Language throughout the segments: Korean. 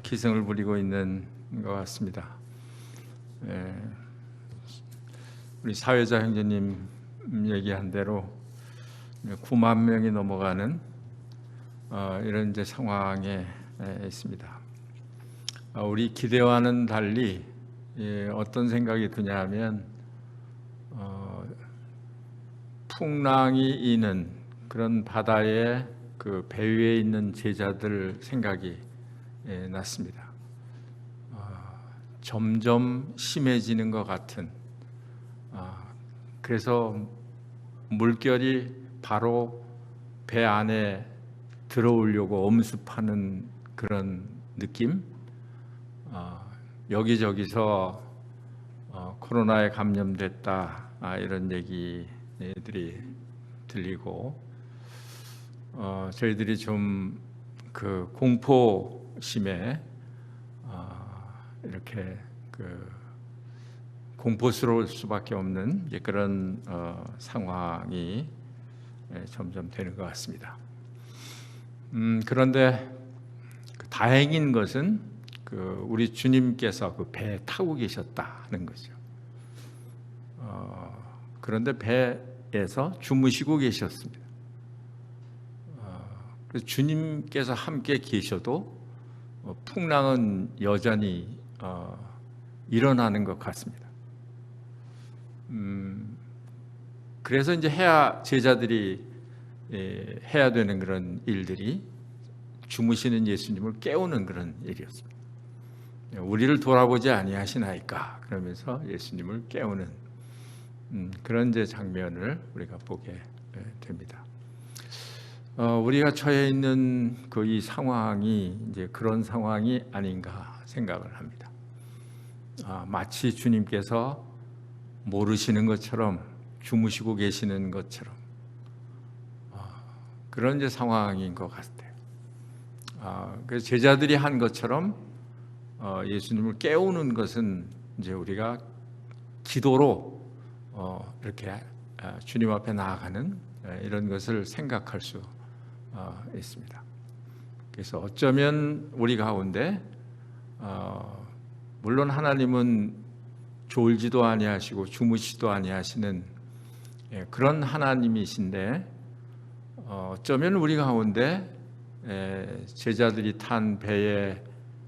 기승을 부리고 있는 것 같습니다. 우리 사회자 형제님 얘기한 대로 9만 명이 넘어가는 이런 이제 상황에 있습니다. 우리 기대와는 달리 어떤 생각이 드냐면 풍랑이 이는 그런 바다에 그 배 위에 있는 제자들 생각이 났습니다. 점점 심해지는 것 같은, 그래서 물결이 바로 배 안에 들어오려고 엄습하는 그런 느낌. 여기저기서 코로나에 감염됐다 이런 얘기들이 들리고, 저희들이 좀 그 공포심에 이렇게 그 공포스러울 수밖에 없는 그런 상황이 점점 되는 것 같습니다. 그런데 다행인 것은 우리 주님께서 그 배에 타고 계셨다는 거죠. 그런데 배에서 주무시고 계셨습니다. 그래서 주님께서 함께 계셔도 풍랑은 여전히 일어나는 것 같습니다. 그래서 이제 제자들이 해야 되는 그런 일들이 주무시는 예수님을 깨우는 그런 일이었습니다. 우리를 돌아보지 아니하시나이까 그러면서 예수님을 깨우는 그런 이제 장면을 우리가 보게 됩니다. 우리가 처해 있는 이 상황이 이제 그런 상황이 아닌가 생각을 합니다. 마치 주님께서 모르시는 것처럼 주무시고 계시는 것처럼 그런 이제 상황인 것 같아요. 그래서 제자들이 한 것처럼 예수님을 깨우는 것은 이제 우리가 기도로 이렇게 주님 앞에 나아가는 이런 것을 생각할 수 있습니다. 그래서 어쩌면 우리 가운데 물론 하나님은 졸지도 아니하시고 주무시도 아니하시는 그런 하나님이신데, 어쩌면 우리 가운데 제자들이 탄 배에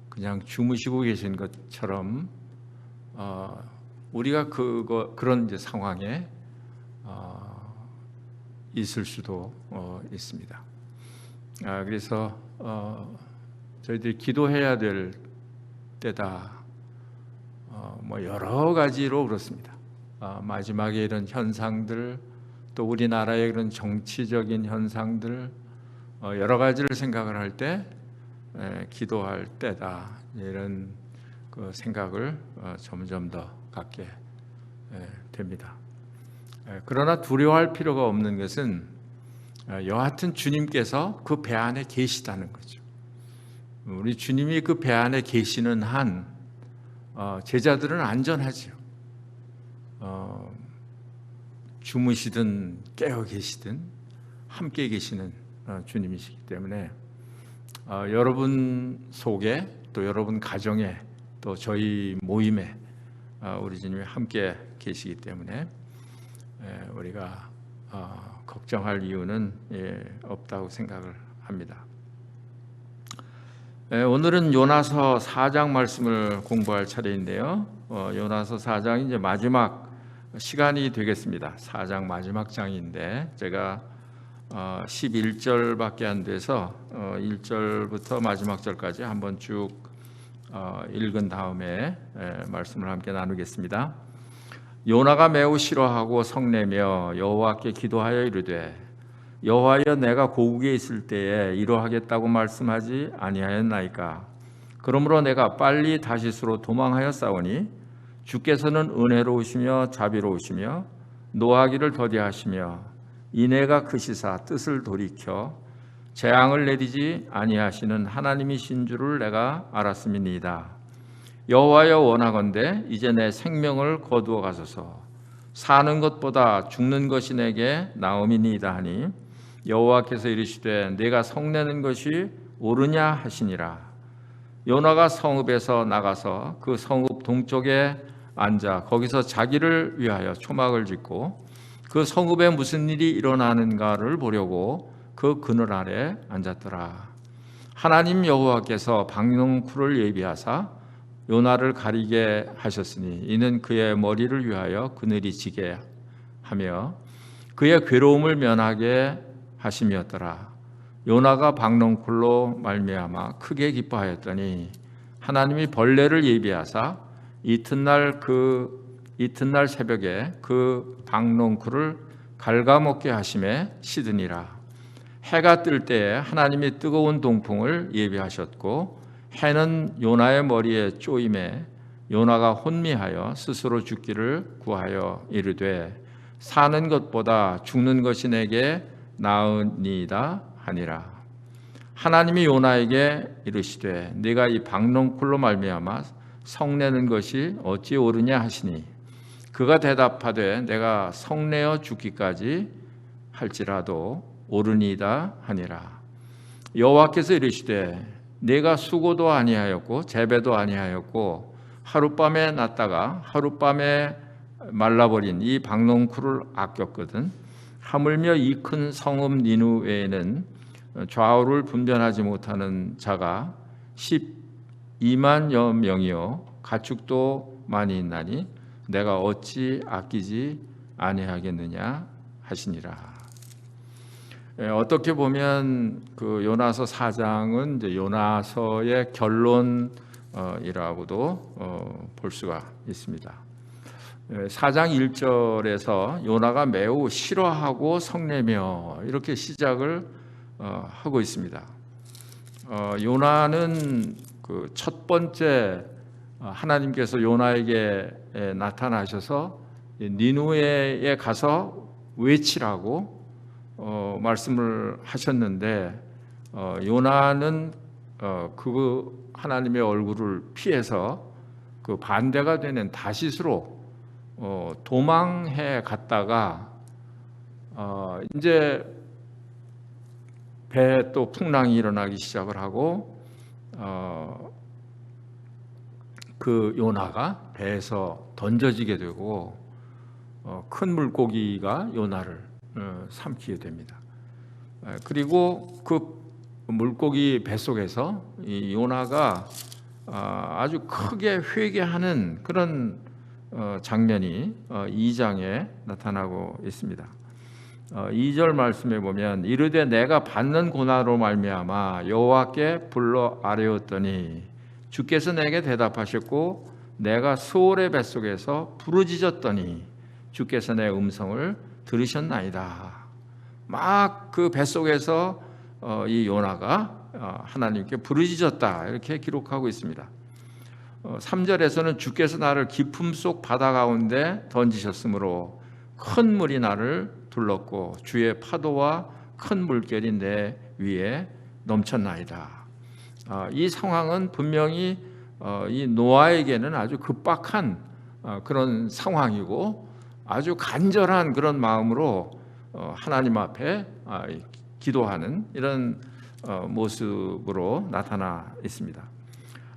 그냥 주무시고 계신 것처럼 우리가 그런 이제 상황에 있을 수도 있습니다. 그래서 저희들이 기도해야 될 때다. 여러 가지로 그렇습니다. 마지막에 이런 현상들, 또 우리나라의 그런 정치적인 현상들, 여러 가지를 생각을 할 때 기도할 때다. 이런 그 생각을 점점 더 갖게 됩니다. 그러나 두려워할 필요가 없는 것은 여하튼 주님께서 그 배 안에 계시다는 거죠. 우리 주님이 그 배 안에 계시는 한 제자들은 안전하죠. 주무시든 깨어 계시든 함께 계시는 주님이시기 때문에 여러분 속에, 또 여러분 가정에, 또 저희 모임에 우리 주님이 함께 계시기 때문에 우리가 걱정할 이유는 없다고 생각을 합니다. 오늘은 요나서 4장 말씀을 공부할 차례인데요. 요나서 4장이 이제 마지막 시간이 되겠습니다. 4장 마지막 장인데 제가 11절밖에 안 돼서 1절부터 마지막 절까지 한번 쭉 읽은 다음에 말씀을 함께 나누겠습니다. 요나가 매우 싫어하고 성내며 여호와께 기도하여 이르되 여호와여, 내가 고국에 있을 때에 이러하겠다고 말씀하지 아니하였나이까? 그러므로 내가 빨리 다시스로 도망하였사오니 주께서는 은혜로우시며 자비로우시며 노하기를 더디하시며 인애가 크시사 뜻을 돌이켜 재앙을 내리지 아니하시는 하나님이신 줄을 내가 알았음이니이다. 여호와여, 원하건대 이제 내 생명을 거두어 가소서. 사는 것보다 죽는 것이 내게 나음이니이다 하니 여호와께서 이르시되 내가 성내는 것이 옳으냐 하시니라. 요나가 성읍에서 나가서 그 성읍 동쪽에 앉아 거기서 자기를 위하여 초막을 짓고 그 성읍에 무슨 일이 일어나는가를 보려고 그 그늘 아래 앉았더라. 하나님 여호와께서 박농쿨을 예비하사 요나를 가리게 하셨으니 이는 그의 머리를 위하여 그늘이 지게 하며 그의 괴로움을 면하게 하심이었더라. 요나가 박농쿨로 말미암아 크게 기뻐하였더니 하나님이 벌레를 예비하사 이튿날 새벽에 그 박농쿨을 갉아먹게 하심에 시드니라. 해가 뜰 때에 하나님이 뜨거운 동풍을 예비하셨고 해는 요나의 머리에 쪼임에 요나가 혼미하여 스스로 죽기를 구하여 이르되 사는 것보다 죽는 것이 내게 나으니이다 하니라. 하나님이 요나에게 이르시되 네가 이 박농쿨로 말미암아 성내는 것이 어찌 옳으냐 하시니 그가 대답하되 내가 성내어 죽기까지 할지라도 옳으니이다 하니라. 여호와께서 이르시되 네가 수고도 아니하였고 재배도 아니하였고 하룻밤에 났다가 하룻밤에 말라버린 이 박농쿨을 아꼈거든. 하물며 이 큰 성읍 니느웨에는 좌우를 분별하지 못하는 자가 12만여 명이요 가축도 많이 있나니 내가 어찌 아끼지 아니하겠느냐 하시니라. 어떻게 보면 그 요나서 4장은 이제 요나서의 결론이라고도 볼 수가 있습니다. 4장 1절에서 요나가 매우 싫어하고 성내며 이렇게 시작을 하고 있습니다. 요나는 그 첫 번째 하나님께서 요나에게 나타나셔서 니느웨에 가서 외치라고 말씀을 하셨는데 요나는 그 하나님의 얼굴을 피해서 그 반대가 되는 다시스로 도망해 갔다가 이제 배에 또 풍랑이 일어나기 시작을 하고 그 요나가 배에서 던져지게 되고 큰 물고기가 요나를 삼키게 됩니다. 그리고 그 물고기 뱃속에서 이 요나가 아주 크게 회개하는 그런 장면이 2장에 나타나고 있습니다. 2절 말씀에 보면 이르되 내가 받는 고난으로 말미암아 여호와께 불러 아뢰었더니 주께서 내게 대답하셨고 내가 수월의 뱃속에서 부르짖었더니 주께서 내 음성을 들으셨나이다. 막 그 뱃속에서 이 요나가 하나님께 부르짖었다 이렇게 기록하고 있습니다. 3절에서는 주께서 나를 깊음 속 바다 가운데 던지셨으므로 큰 물이 나를 둘렀고 주의 파도와 큰 물결이 내 위에 넘쳤나이다. 이 상황은 분명히 이 노아에게는 아주 급박한 그런 상황이고 아주 간절한 그런 마음으로 하나님 앞에 기도하는 이런 모습으로 나타나 있습니다.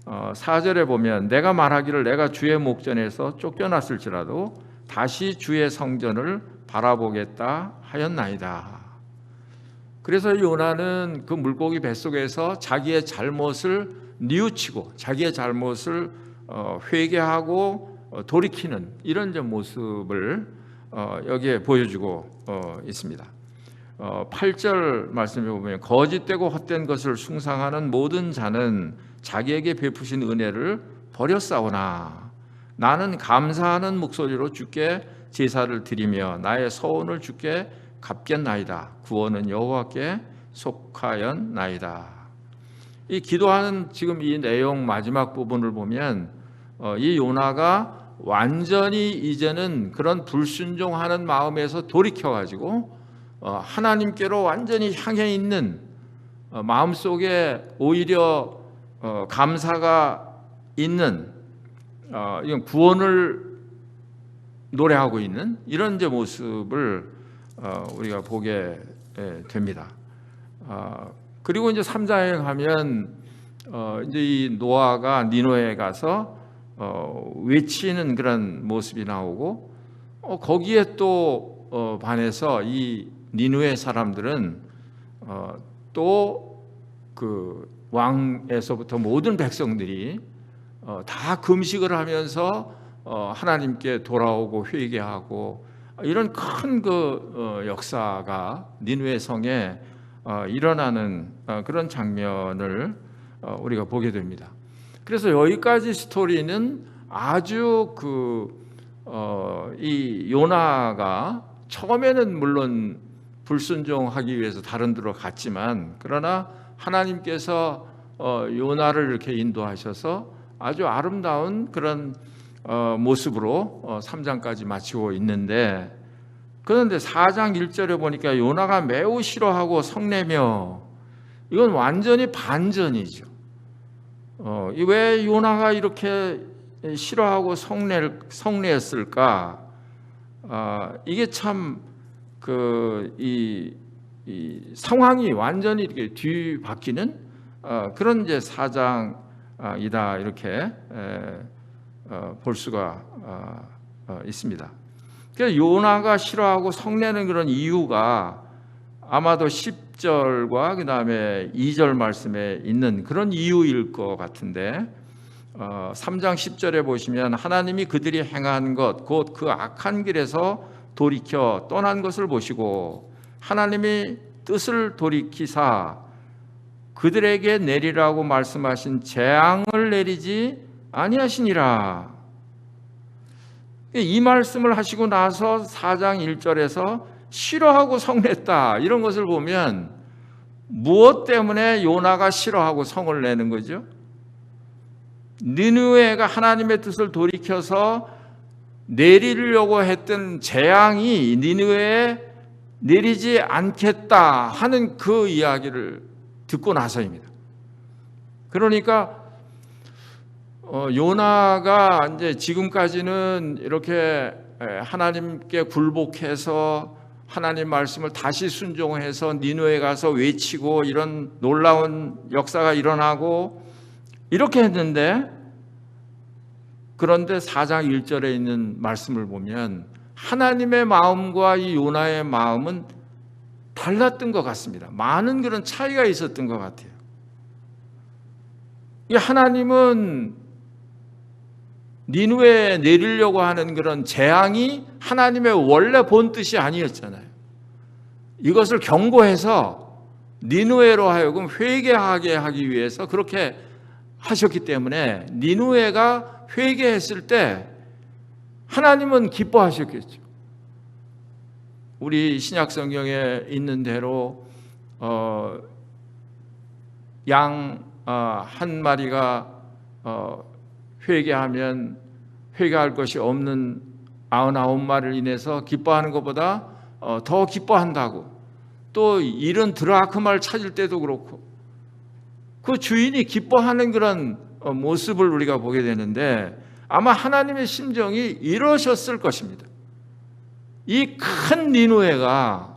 4절에 보면 내가 말하기를 내가 주의 목전에서 쫓겨났을지라도 다시 주의 성전을 바라보겠다 하였나이다. 그래서 요나는 그 물고기 뱃속에서 자기의 잘못을 뉘우치고 자기의 잘못을 회개하고 돌이키는 이런 모습을 여기에 보여주고 있습니다. 8절 말씀에 보면 거짓되고 헛된 것을 숭상하는 모든 자는 자기에게 베푸신 은혜를 버렸사오나 나는 감사하는 목소리로 주께 제사를 드리며 나의 서원을 주께 갚겠나이다. 구원은 여호와께 속하였나이다. 이 기도하는 지금 이 내용 마지막 부분을 보면 이 요나가 완전히 이제는 그런 불순종하는 마음에서 돌이켜가지고 하나님께로 완전히 향해 있는 마음속에 오히려 감사가 있는 이건 구원을 노래하고 있는 이런 모습을 우리가 보게 됩니다. 그리고 이제 3장에 가면 이제 이 노아가 니느웨에 가서 외치는 그런 모습이 나오고 거기에 또 반해서 이 니느웨 사람들은 또 그 왕에서부터 모든 백성들이 다 금식을 하면서 하나님께 돌아오고 회개하고 이런 큰 그 역사가 니느웨 성에 일어나는 그런 장면을 우리가 보게 됩니다. 그래서 여기까지 스토리는 아주 이 요나가 처음에는 물론 불순종하기 위해서 다른 데로 갔지만 그러나 하나님께서 요나를 이렇게 인도하셔서 아주 아름다운 그런 모습으로 3장까지 마치고 있는데, 그런데 4장 1절에 보니까 요나가 매우 싫어하고 성내며, 이건 완전히 반전이죠. 왜 요나가 이렇게 싫어하고 성내했을까? 이게 참 이 상황이 완전히 이렇게 뒤바뀌는 그런 이제 4장이다 이렇게 볼 수가 있습니다. 그래서 요나가 싫어하고 성내는 그런 이유가 아마도 10절과 그 다음에 2절 말씀에 있는 그런 이유일 것 같은데, 3장 10절에 보시면 하나님이 그들이 행한 것 곧 그 악한 길에서 돌이켜 떠난 것을 보시고 하나님이 뜻을 돌이키사 그들에게 내리라고 말씀하신 재앙을 내리지 아니하시니라. 이 말씀을 하시고 나서 4장 1절에서 싫어하고 성냈다 이런 것을 보면 무엇 때문에 요나가 싫어하고 성을 내는 거죠? 니느웨가 하나님의 뜻을 돌이켜서 내리려고 했던 재앙이 니느웨에 내리지 않겠다 하는 그 이야기를 듣고 나서입니다. 그러니까 요나가 이제 지금까지는 이렇게 하나님께 굴복해서 하나님 말씀을 다시 순종해서 니느웨에 가서 외치고 이런 놀라운 역사가 일어나고 이렇게 했는데, 그런데 4장 1절에 있는 말씀을 보면 하나님의 마음과 이 요나의 마음은 달랐던 것 같습니다. 많은 그런 차이가 있었던 것 같아요. 하나님은 니느웨에 내리려고 하는 그런 재앙이 하나님의 원래 본 뜻이 아니었잖아요. 이것을 경고해서 니느웨로 하여금 회개하게 하기 위해서 그렇게 하셨기 때문에 니느웨가 회개했을 때 하나님은 기뻐하셨겠죠. 우리 신약 성경에 있는 대로 양 한 마리가 회개하면 회개할 것이 없는 99마리를 인해서 기뻐하는 것보다 더 기뻐한다고, 또 이런 드라크마를 찾을 때도 그렇고 그 주인이 기뻐하는 그런 모습을 우리가 보게 되는데, 아마 하나님의 심정이 이러셨을 것입니다. 이 큰 니느웨가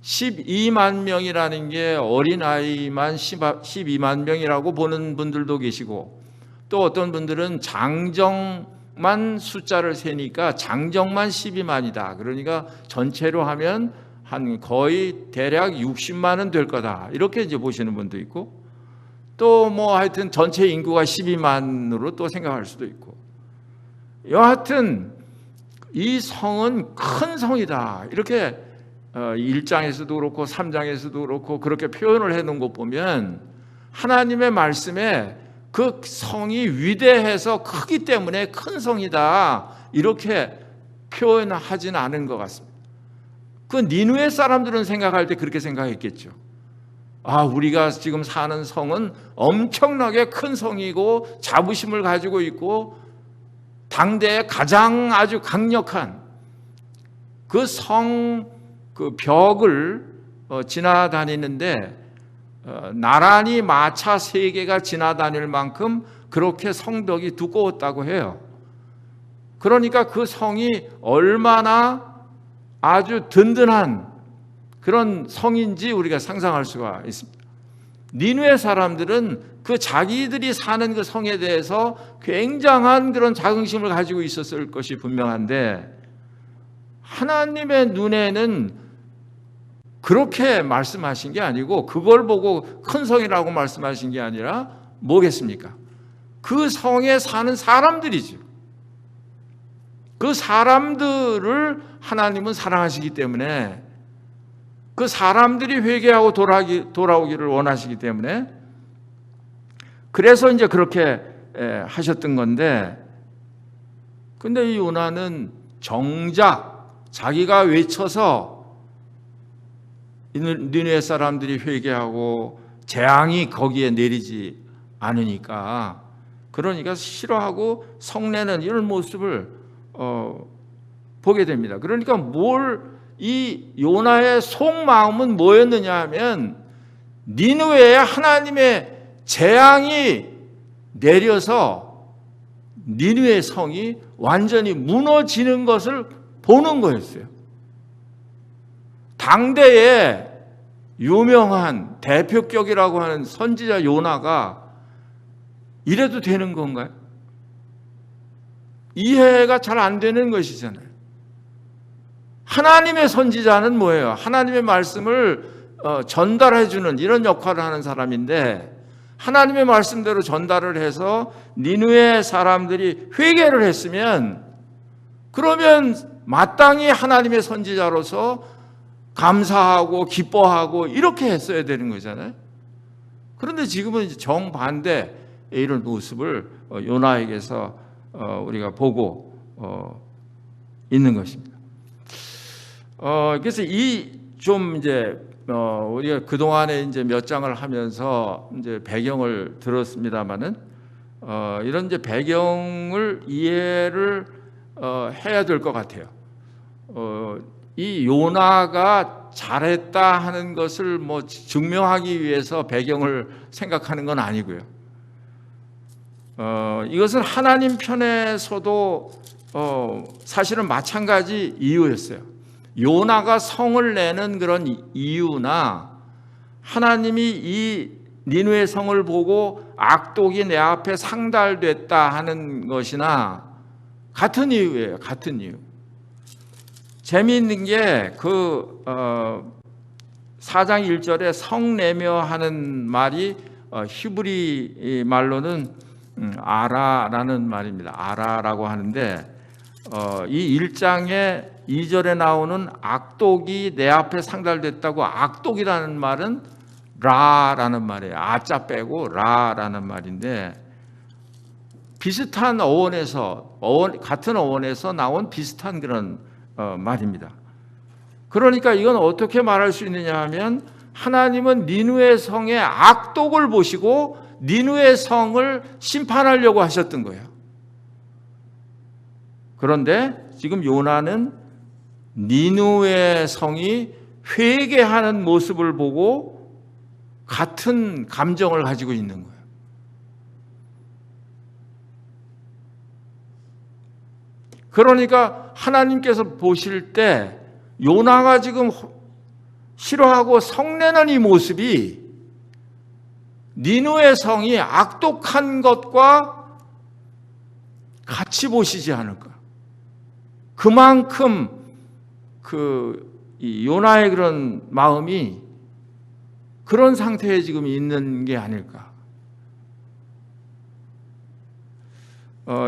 12만 명이라는 게 어린아이만 12만 명이라고 보는 분들도 계시고, 또 어떤 분들은 장정만 숫자를 세니까 장정만 12만이다. 그러니까 전체로 하면 한 거의 대략 60만은 될 거다. 이렇게 이제 보시는 분도 있고, 또 뭐 하여튼 전체 인구가 12만으로 또 생각할 수도 있고, 여하튼 이 성은 큰 성이다. 이렇게 1장에서도 그렇고 3장에서도 그렇고 그렇게 표현을 해놓은 것 보면 하나님의 말씀에 그 성이 위대해서 크기 때문에 큰 성이다 이렇게 표현하지는 않은 것 같습니다. 그 니느웨 사람들은 생각할 때 그렇게 생각했겠죠. 우리가 지금 사는 성은 엄청나게 큰 성이고 자부심을 가지고 있고 당대에 가장 아주 강력한 그 성 그 벽을 지나다니는데 나란히 마차 3개가 지나다닐 만큼 그렇게 성벽이 두꺼웠다고 해요. 그러니까 그 성이 얼마나 아주 든든한 그런 성인지 우리가 상상할 수가 있습니다. 니느웨 사람들은 그 자기들이 사는 그 성에 대해서 굉장한 그런 자긍심을 가지고 있었을 것이 분명한데, 하나님의 눈에는 그렇게 말씀하신 게 아니고, 그걸 보고 큰 성이라고 말씀하신 게 아니라 뭐겠습니까? 그 성에 사는 사람들이죠. 그 사람들을 하나님은 사랑하시기 때문에, 그 사람들이 회개하고 돌아오기를 원하시기 때문에, 그래서 이제 그렇게 하셨던 건데, 근데 이 요나는 정작 자기가 외쳐서 니느웨 사람들이 회개하고 재앙이 거기에 내리지 않으니까, 그러니까 싫어하고 성내는 이런 모습을 보게 됩니다. 그러니까 이 요나의 속마음은 뭐였느냐 하면, 니느웨에 하나님의 재앙이 내려서 니느웨 성이 완전히 무너지는 것을 보는 거였어요. 당대에 유명한 대표격이라고 하는 선지자 요나가 이래도 되는 건가요? 이해가 잘 안 되는 것이잖아요. 하나님의 선지자는 뭐예요? 하나님의 말씀을 전달해 주는 이런 역할을 하는 사람인데, 하나님의 말씀대로 전달을 해서 니느웨 사람들이 회개를 했으면, 그러면 마땅히 하나님의 선지자로서 감사하고 기뻐하고 이렇게 했어야 되는 거잖아요. 그런데 지금은 정반대 이런 모습을 요나에게서 우리가 보고 있는 것입니다. 그래서 우리가 그 동안에 이제 몇 장을 하면서 이제 배경을 들었습니다만은, 이런 이제 배경을 이해를 해야 될 것 같아요. 이 요나가 잘했다 하는 것을 증명하기 위해서 배경을 생각하는 건 아니고요. 이것은 하나님 편에서도 사실은 마찬가지 이유였어요. 요나가 성을 내는 그런 이유나, 하나님이 이 니느웨 성을 보고 악독이 내 앞에 상달됐다 하는 것이나 같은 이유예요. 같은 이유. 재미있는 게 4장 1절에 성내며 하는 말이 히브리 말로는 아라라는 말입니다. 아라라고 하는데, 이 1장에 2절에 나오는 악독이 내 앞에 상달됐다고, 악독이라는 말은 라라는 말이에요. 아자 빼고 라라는 말인데, 비슷한 같은 어원에서 나온 비슷한 그런 말입니다. 그러니까 이건 어떻게 말할 수 있느냐 하면, 하나님은 니느웨 성의 악독을 보시고 니느웨 성을 심판하려고 하셨던 거예요. 그런데 지금 요나는 니느웨 성이 회개하는 모습을 보고 같은 감정을 가지고 있는 거예요. 그러니까 하나님께서 보실 때 요나가 지금 싫어하고 성내는 이 모습이 니느웨 성이 악독한 것과 같이 보시지 않을까. 그만큼 이 요나의 그런 마음이 그런 상태에 지금 있는 게 아닐까.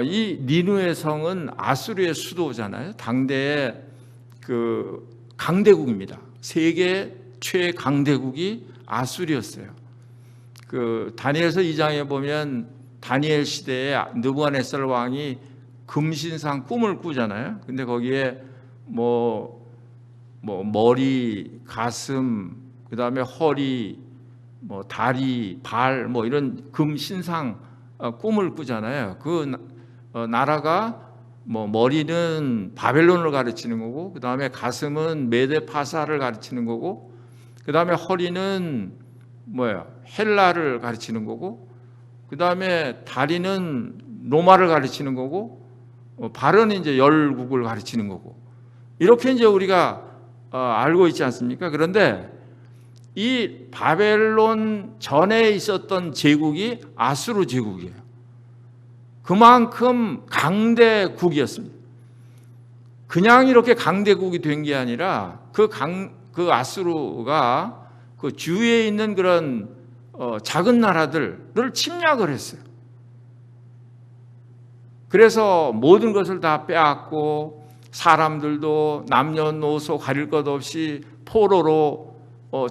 이 니느웨 성은 아수르의 수도잖아요. 당대의 강대국입니다. 세계 최강대국이 아수르였어요. 다니엘서 2장에 보면 다니엘 시대에 느부갓네살 왕이 금신상 꿈을 꾸잖아요. 근데 거기에 머리, 가슴, 그다음에 허리, 다리, 발, 이런 금신상 꿈을 꾸잖아요. 나라가 머리는 바벨론을 가르치는 거고, 그 다음에 가슴은 메데파사를 가르치는 거고, 그 다음에 허리는 헬라를 가르치는 거고, 그 다음에 다리는 로마를 가르치는 거고, 발은 이제 열국을 가르치는 거고, 이렇게 이제 우리가 알고 있지 않습니까? 그런데 이 바벨론 전에 있었던 제국이 아수르 제국이에요. 그만큼 강대국이었습니다. 그냥 이렇게 강대국이 된 게 아니라 그 아수르가 그 주위에 있는 그런 작은 나라들을 침략을 했어요. 그래서 모든 것을 다 빼앗고 사람들도 남녀노소 가릴 것 없이 포로로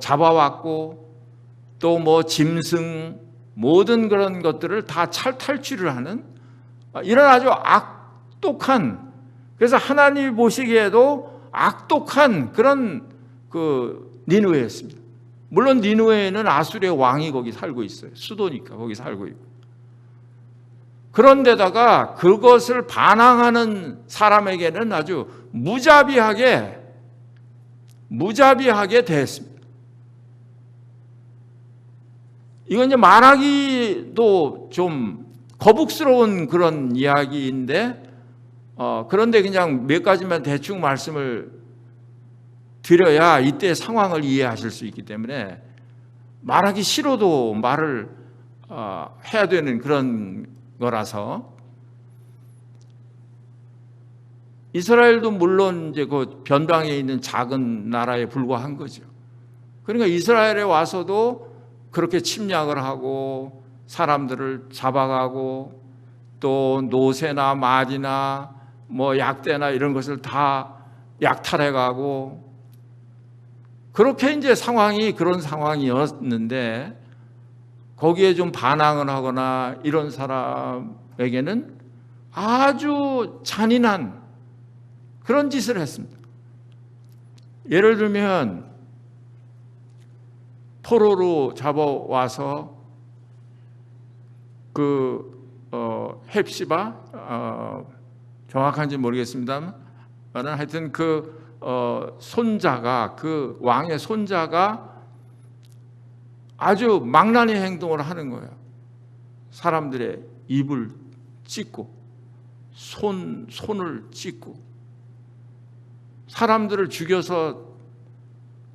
잡아왔고 또 뭐 짐승 모든 그런 것들을 다 탈취를 하는 이런 아주 악독한, 그래서 하나님이 보시기에도 악독한 그런 그 니느웨였습니다. 물론 니느웨에는 아수르의 왕이 거기 살고 있어요. 수도니까 거기 살고 있고. 그런데다가 그것을 반항하는 사람에게는 아주 무자비하게 대했습니다. 이건 이제 말하기도 좀 거북스러운 그런 이야기인데, 그런데 그냥 몇 가지만 대충 말씀을 드려야 이때 상황을 이해하실 수 있기 때문에 말하기 싫어도 말을 해야 되는 그런 거라서, 이스라엘도 물론 이제 그 변방에 있는 작은 나라에 불과한 거죠. 그러니까 이스라엘에 와서도 그렇게 침략을 하고 사람들을 잡아가고 또 노새나 말이나 뭐 약대나 이런 것을 다 약탈해가고, 그렇게 이제 상황이 그런 상황이었는데 거기에 좀 반항을 하거나 이런 사람에게는 아주 잔인한 그런 짓을 했습니다. 예를 들면 포로로 잡아와서 헵시바, 정확한지 모르겠습니다만 하여튼 손자가, 그 왕의 손자가 아주 망나니 행동을 하는 거예요. 사람들의 입을 찢고 손을 찢고 사람들을 죽여서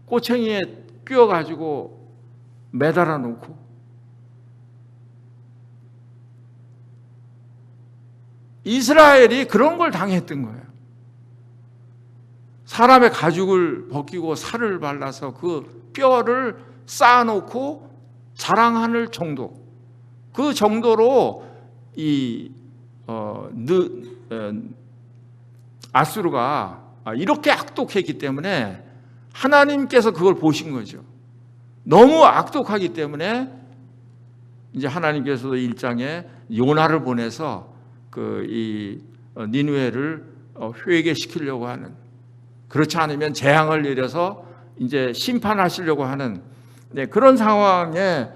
꼬챙이에 끼워가지고 매달아 놓고, 이스라엘이 그런 걸 당했던 거예요. 사람의 가죽을 벗기고 살을 발라서 그 뼈를 쌓아놓고 자랑할 정도, 그 정도로 아수르가 이렇게 악독했기 때문에 하나님께서 그걸 보신 거죠. 너무 악독하기 때문에 이제 하나님께서도 1장에 요나를 보내서 니느웨를 회개시키려고 하는, 그렇지 않으면 재앙을 내려서 이제 심판하시려고 하는 그런 상황에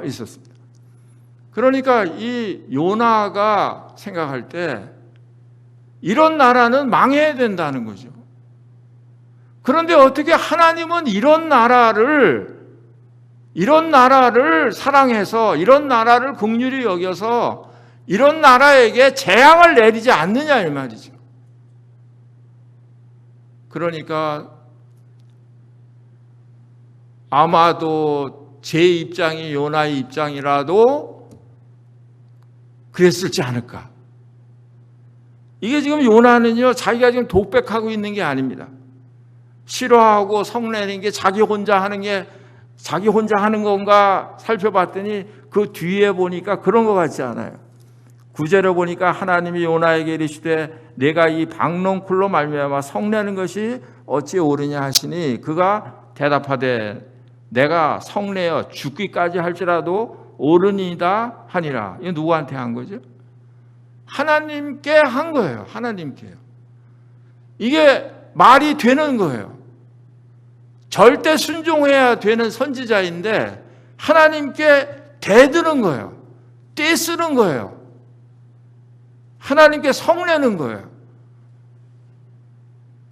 있었습니다. 그러니까 이 요나가 생각할 때 이런 나라는 망해야 된다는 거죠. 그런데 어떻게 하나님은 이런 나라를 사랑해서 이런 나라를 긍휼히 여겨서 이런 나라에게 재앙을 내리지 않느냐 이 말이죠. 그러니까 아마도 제 입장이 요나의 입장이라도 그랬을지 않을까. 이게 지금 요나는요, 자기가 지금 독백하고 있는 게 아닙니다. 싫어하고 성내는 게 자기 혼자 하는 건가 살펴봤더니 그 뒤에 보니까 그런 것 같지 않아요. 9절에 보니까 하나님이 요나에게 이르시되 내가 이 박농쿨로 말미암아 성내는 것이 어찌 옳으냐 하시니 그가 대답하되 내가 성내어 죽기까지 할지라도 옳으니이다 하니라. 이거 누구한테 한 거죠? 하나님께 한 거예요. 하나님께요. 이게 말이 되는 거예요. 절대 순종해야 되는 선지자인데 하나님께 대드는 거예요. 떼쓰는 거예요. 하나님께 성내는 거예요.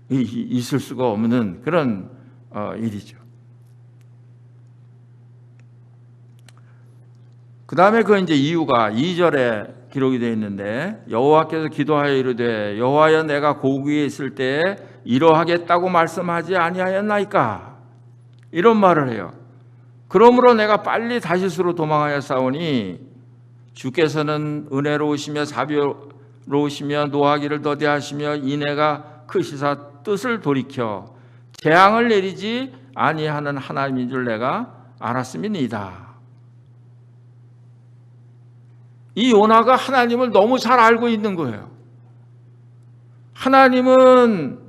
있을 수가 없는 그런 일이죠. 그 다음에 그 이제 이유가 2절에 기록이 되어 있는데 여호와께서 기도하여 이르되 여호와여 내가 고국에 있을 때에 이러하겠다고 말씀하지 아니하였나이까? 이런 말을 해요. 그러므로 내가 빨리 다시스로 도망하여 싸우니 주께서는 은혜로우시며 자비로우시며 노하기를 더디하시며 인애가 크시사 뜻을 돌이켜 재앙을 내리지 아니하는 하나님인 줄 내가 알았음이니이다. 이 요나가 하나님을 너무 잘 알고 있는 거예요. 하나님은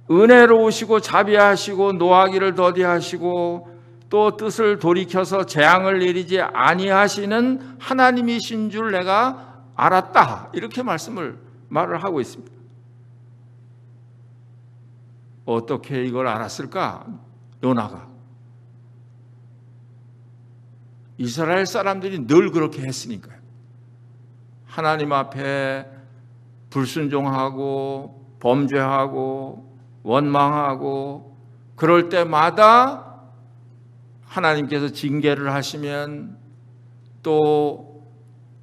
은혜로우시고 자비하시고 노하기를 더디하시고 또 뜻을 돌이켜서 재앙을 내리지 아니하시는 하나님이신 줄 내가 알았다. 이렇게 말을 하고 있습니다. 어떻게 이걸 알았을까? 요나가. 이스라엘 사람들이 늘 그렇게 했으니까요. 하나님 앞에 불순종하고 범죄하고 원망하고 그럴 때마다 하나님께서 징계를 하시면 또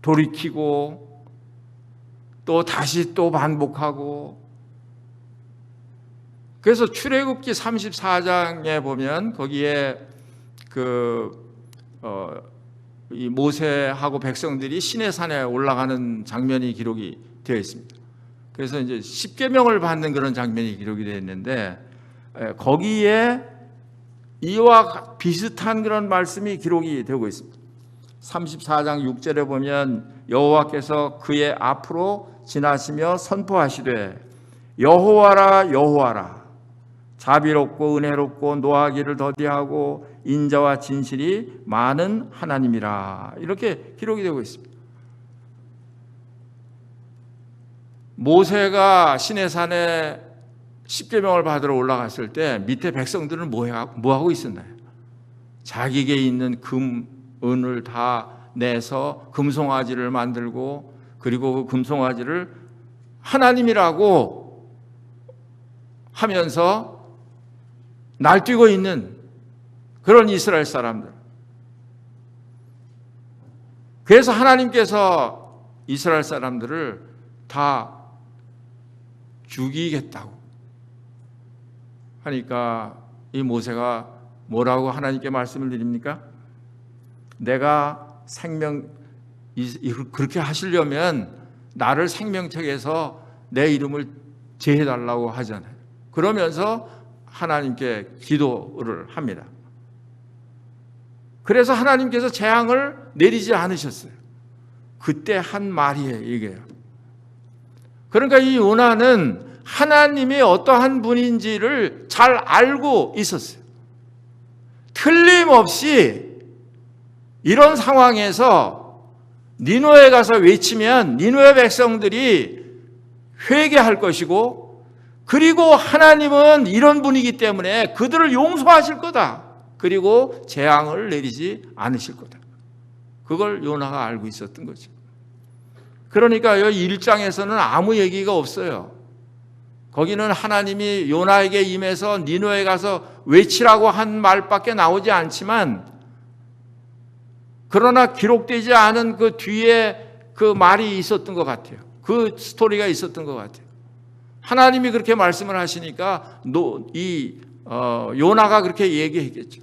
돌이키고 또 다시 또 반복하고, 그래서 출애굽기 34장에 보면 거기에 이 모세하고 백성들이 시내산에 올라가는 장면이 기록이 되어 있습니다. 그래서 이제 십계명을 받는 그런 장면이 기록이 되어 있는데 거기에 이와 비슷한 그런 말씀이 기록이 되고 있습니다. 34장 6절에 보면 여호와께서 그의 앞으로 지나시며 선포하시되 여호와라 여호와라 자비롭고 은혜롭고 노하기를 더디하고 인자와 진실이 많은 하나님이라, 이렇게 기록이 되고 있습니다. 모세가 시내산에 십계명을 받으러 올라갔을 때 밑에 백성들은 뭐하고 있었나요? 자기에게 있는 금, 은을 다 내서 금송아지를 만들고, 그리고 그 금송아지를 하나님이라고 하면서 날뛰고 있는 그런 이스라엘 사람들. 그래서 하나님께서 이스라엘 사람들을 다 죽이겠다고 하니까 이 모세가 뭐라고 하나님께 말씀을 드립니까? 내가 그렇게 하시려면 나를 생명책에서 내 이름을 제해달라고 하잖아요. 그러면서 하나님께 기도를 합니다. 그래서 하나님께서 재앙을 내리지 않으셨어요. 그때 한 말이에요, 이게요. 그러니까 이 요나는 하나님이 어떠한 분인지를 잘 알고 있었어요. 틀림없이 이런 상황에서 니느웨에 가서 외치면 니느웨 백성들이 회개할 것이고, 그리고 하나님은 이런 분이기 때문에 그들을 용서하실 거다. 그리고 재앙을 내리지 않으실 거다. 그걸 요나가 알고 있었던 거죠. 그러니까 이 1장에서는 아무 얘기가 없어요. 거기는 하나님이 요나에게 임해서 니느웨에 가서 외치라고 한 말밖에 나오지 않지만, 그러나 기록되지 않은 그 뒤에 그 말이 있었던 것 같아요. 그 스토리가 있었던 것 같아요. 하나님이 그렇게 말씀을 하시니까 요나가 그렇게 얘기했겠죠.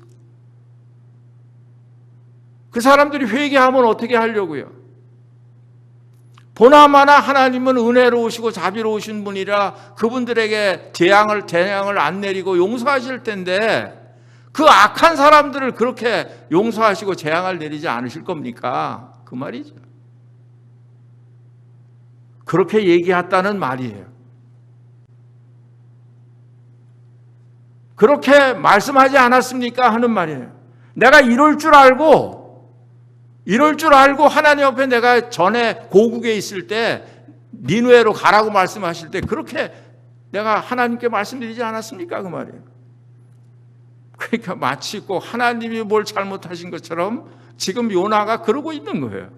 그 사람들이 회개하면 어떻게 하려고요? 보나마나 하나님은 은혜로우시고 자비로우신 분이라 그분들에게 재앙을 안 내리고 용서하실 텐데, 그 악한 사람들을 그렇게 용서하시고 재앙을 내리지 않으실 겁니까? 그 말이죠. 그렇게 얘기했다는 말이에요. 그렇게 말씀하지 않았습니까? 하는 말이에요. 내가 이럴 줄 알고 하나님 앞에 내가 전에 고국에 있을 때 니느웨로 가라고 말씀하실 때 그렇게 내가 하나님께 말씀드리지 않았습니까? 그 말이에요. 그러니까 마치 꼭 하나님이 뭘 잘못하신 것처럼 지금 요나가 그러고 있는 거예요.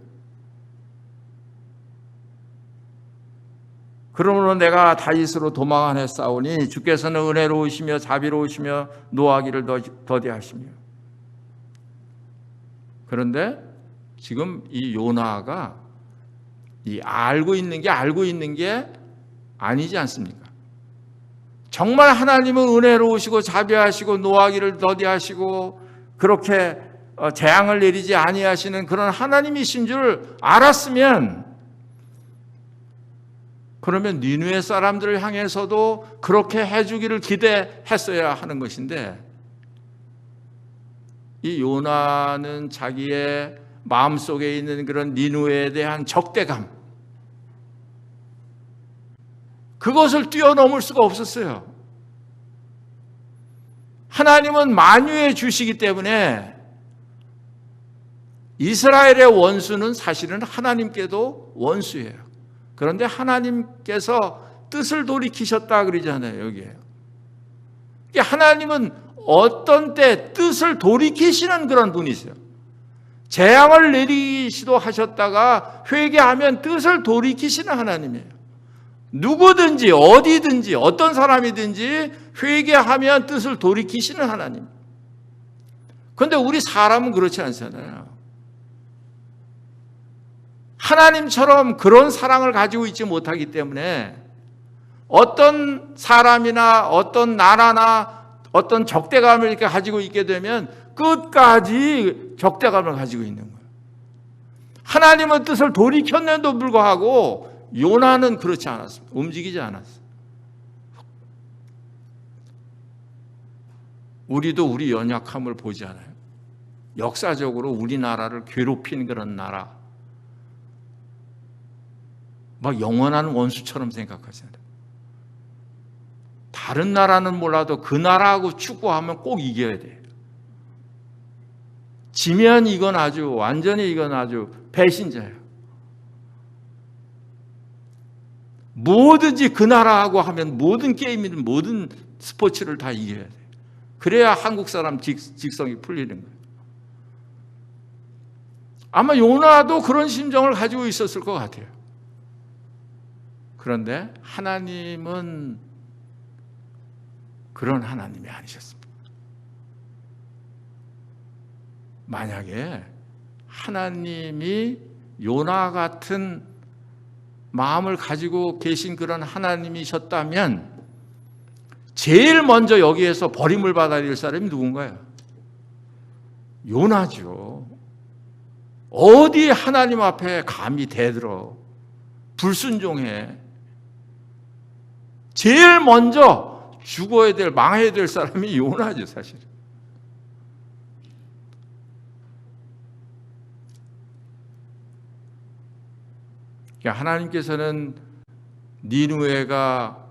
그러므로 내가 다윗으로 도망하여 싸우니 주께서는 은혜로우시며 자비로우시며 노하기를 더디하시며. 그런데 지금 이 요나가 알고 있는 게 아니지 않습니까? 정말 하나님은 은혜로우시고 자비하시고 노하기를 더디하시고 그렇게 재앙을 내리지 아니하시는 그런 하나님이신 줄 알았으면, 그러면 니느웨 사람들을 향해서도 그렇게 해주기를 기대했어야 하는 것인데, 이 요나는 자기의 마음속에 있는 그런 니느웨에 대한 적대감, 그것을 뛰어넘을 수가 없었어요. 하나님은 만유의 주시기 때문에 이스라엘의 원수는 사실은 하나님께도 원수예요. 그런데 하나님께서 뜻을 돌이키셨다 그러잖아요, 여기에. 하나님은 어떤 때 뜻을 돌이키시는 그런 분이세요. 재앙을 내리시도 하셨다가 회개하면 뜻을 돌이키시는 하나님이에요. 누구든지 어디든지 어떤 사람이든지 회개하면 뜻을 돌이키시는 하나님. 그런데 우리 사람은 그렇지 않잖아요. 하나님처럼 그런 사랑을 가지고 있지 못하기 때문에 어떤 사람이나 어떤 나라나 어떤 적대감을 이렇게 가지고 있게 되면 끝까지 적대감을 가지고 있는 거예요. 하나님은 뜻을 돌이켰는데도 불구하고 요나는 그렇지 않았습니다. 움직이지 않았어요. 우리도 우리 연약함을 보지 않아요. 역사적으로 우리나라를 괴롭힌 그런 나라, 막 영원한 원수처럼 생각하잖아요. 다른 나라는 몰라도 그 나라하고 축구하면 꼭 이겨야 돼요. 지면 이건 아주 배신자예요. 뭐든지 그 나라하고 하면 모든 게임이든 모든 스포츠를 다 이겨야 돼요. 그래야 한국 사람 직성이 풀리는 거예요. 아마 요나도 그런 심정을 가지고 있었을 것 같아요. 그런데 하나님은 그런 하나님이 아니셨습니다. 만약에 하나님이 요나 같은 마음을 가지고 계신 그런 하나님이셨다면 제일 먼저 여기에서 버림을 받아야 될 사람이 누군가요? 요나죠. 어디 하나님 앞에 감히 대들어 불순종해. 제일 먼저 죽어야 될, 망해야 될 사람이 요나죠, 사실. 하나님께서는 니느웨가,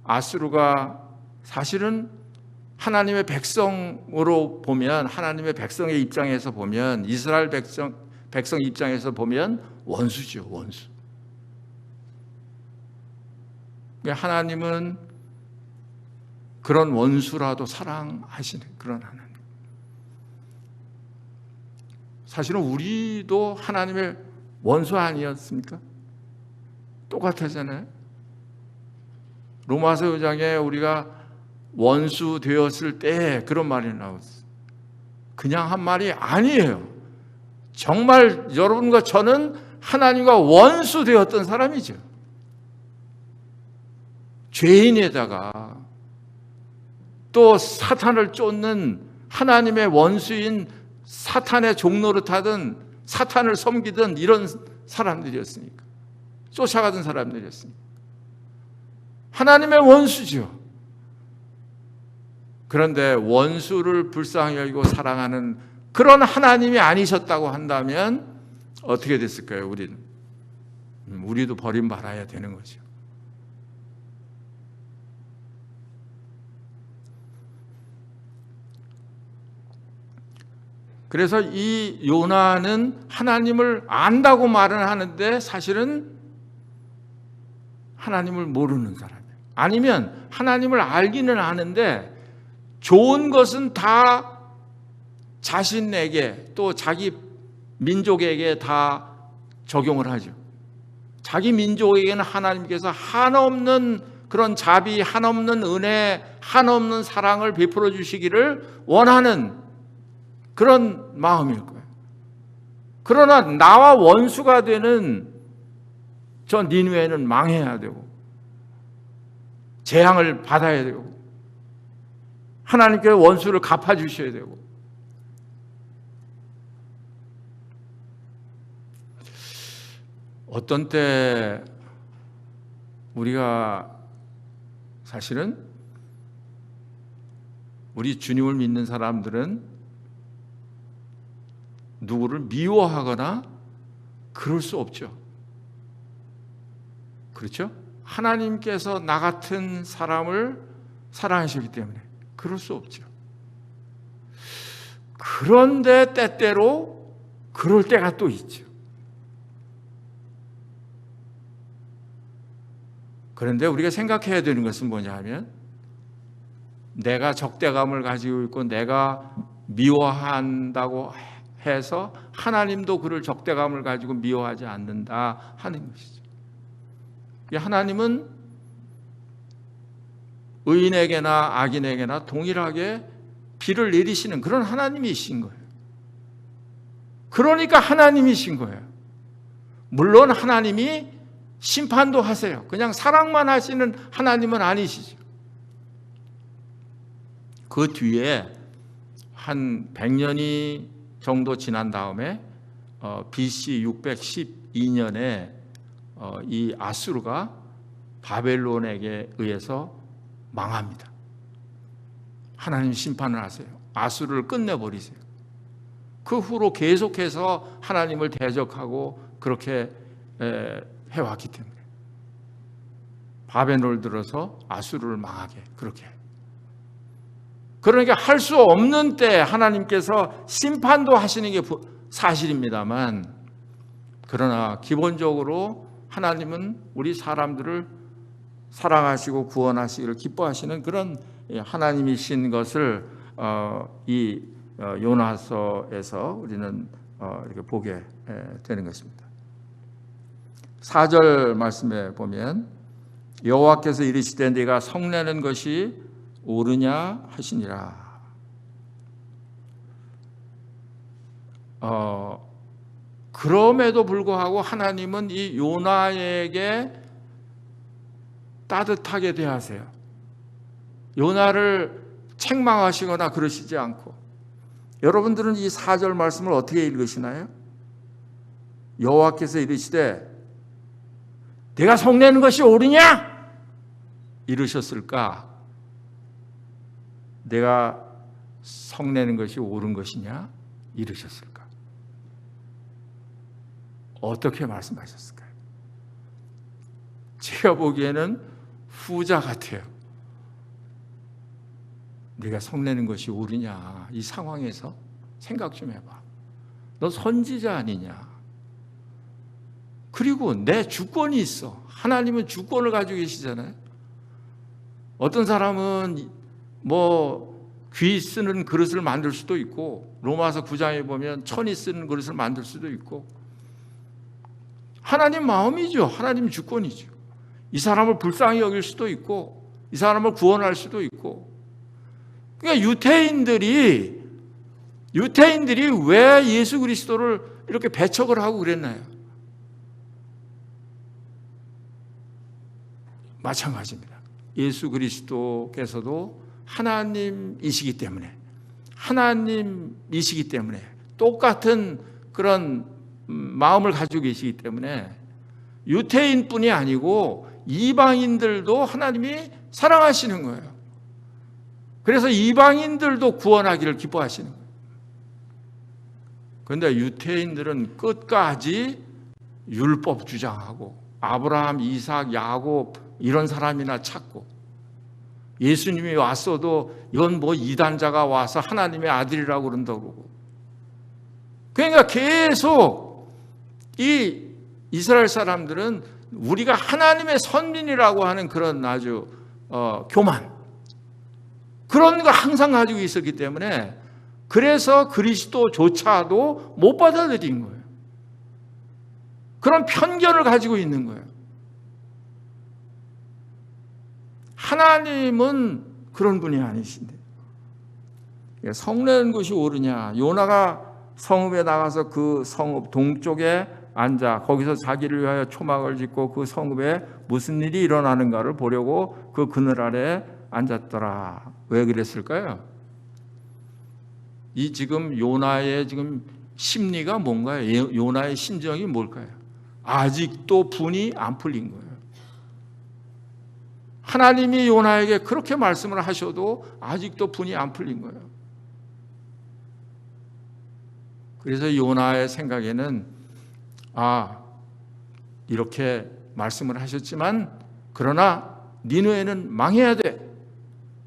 아수르가 사실은 하나님의 백성으로 보면, 하나님의 백성의 입장에서 보면, 이스라엘 백성 입장에서 보면 원수죠, 원수. 하나님은 그런 원수라도 사랑하시는 그런 하나님. 사실은 우리도 하나님의 원수 아니었습니까? 똑같았잖아요. 로마서 5장에 우리가 원수 되었을 때 그런 말이 나왔어요. 그냥 한 말이 아니에요. 정말 여러분과 저는 하나님과 원수 되었던 사람이죠. 죄인에다가 또 사탄을 쫓는 하나님의 원수인 사탄의 종노릇하던 사탄을 섬기던 이런 사람들이었으니까, 쫓아가던 사람들이었으니까 하나님의 원수죠. 그런데 원수를 불쌍히 여기고 사랑하는 그런 하나님이 아니셨다고 한다면 어떻게 됐을까요? 우리도 버림받아야 되는 거죠. 그래서 이 요나는 하나님을 안다고 말은 하는데 사실은 하나님을 모르는 사람이에요. 아니면 하나님을 알기는 아는데 좋은 것은 다 자신에게 또 자기 민족에게 다 적용을 하죠. 자기 민족에게는 하나님께서 한없는 그런 자비, 한없는 은혜, 한없는 사랑을 베풀어 주시기를 원하는 그런 마음일 거예요. 그러나 나와 원수가 되는 저 니느웨는 망해야 되고 재앙을 받아야 되고 하나님께 원수를 갚아주셔야 되고 어떤 때 우리가 사실은 우리 주님을 믿는 사람들은 누구를 미워하거나 그럴 수 없죠. 그렇죠? 하나님께서 나 같은 사람을 사랑하시기 때문에 그럴 수 없죠. 그런데 때때로 그럴 때가 또 있죠. 그런데 우리가 생각해야 되는 것은 뭐냐 하면 내가 적대감을 가지고 있고 내가 미워한다고 해서 하나님도 그를 적대감을 가지고 미워하지 않는다 하는 것이죠. 하나님은 의인에게나 악인에게나 동일하게 비를 내리시는 그런 하나님이신 거예요. 그러니까 하나님이신 거예요. 물론 하나님이 심판도 하세요. 그냥 사랑만 하시는 하나님은 아니시죠. 그 뒤에 한 100년이 정도 지난 다음에 BC 612년에 이 아수르가 바벨론에게 의해서 망합니다. 하나님 심판을 하세요. 아수르를 끝내버리세요. 그 후로 계속해서 하나님을 대적하고 그렇게 해왔기 때문에 바벨론을 들어서 아수르를 망하게 그렇게 해요. 그러니까 할 수 없는 때 하나님께서 심판도 하시는 게 사실입니다만, 그러나 기본적으로 하나님은 우리 사람들을 사랑하시고 구원하시기를 기뻐하시는 그런 하나님이신 것을 이 요나서에서 우리는 이렇게 보게 되는 것입니다. 4절 말씀에 보면 여호와께서 이르시되 네가 성내는 것이 옳으냐 하시니라. 그럼에도 불구하고 하나님은 이 요나에게 따뜻하게 대하세요. 요나를 책망하시거나 그러시지 않고. 여러분들은 이 4절 말씀을 어떻게 읽으시나요? 여호와께서 이르시되 내가 성내는 것이 옳으냐? 이르셨을까? 내가 성내는 것이 옳은 것이냐? 이르셨을까? 어떻게 말씀하셨을까요? 제가 보기에는 후자 같아요. 네가 성내는 것이 옳으냐? 이 상황에서 생각 좀 해봐. 너 선지자 아니냐? 그리고 내 주권이 있어. 하나님은 주권을 가지고 계시잖아요. 어떤 사람은 귀 쓰는 그릇을 만들 수도 있고, 로마서 9장에 보면 천이 쓰는 그릇을 만들 수도 있고, 하나님 마음이죠. 하나님 주권이죠. 이 사람을 불쌍히 여길 수도 있고, 이 사람을 구원할 수도 있고. 그러니까 유태인들이 왜 예수 그리스도를 이렇게 배척을 하고 그랬나요? 마찬가지입니다. 예수 그리스도께서도 하나님이시기 때문에 똑같은 그런 마음을 가지고 계시기 때문에 유태인뿐이 아니고 이방인들도 하나님이 사랑하시는 거예요. 그래서 이방인들도 구원하기를 기뻐하시는 거예요. 그런데 유태인들은 끝까지 율법 주장하고 아브라함, 이삭, 야곱 이런 사람이나 찾고, 예수님이 왔어도 이건 이단자가 와서 하나님의 아들이라고 그런다고 그러고. 그러니까 계속 이 이스라엘 사람들은 우리가 하나님의 선민이라고 하는 그런 아주 교만, 그런 거 항상 가지고 있었기 때문에 그래서 그리스도조차도 못 받아들인 거예요. 그런 편견을 가지고 있는 거예요. 하나님은 그런 분이 아니신데 성내는 것이 옳으냐? 요나가 성읍에 나가서 그 성읍 동쪽에 앉아 거기서 자기를 위하여 초막을 짓고 그 성읍에 무슨 일이 일어나는가를 보려고 그 그늘 아래 앉았더라. 왜 그랬을까요? 이 지금 요나의 지금 심리가 뭔가요? 요나의 심정이 뭘까요? 아직도 분이 안 풀린 거예요. 하나님이 요나에게 그렇게 말씀을 하셔도 아직도 분이 안 풀린 거예요. 그래서 요나의 생각에는 이렇게 말씀을 하셨지만 그러나 니느웨는 망해야 돼.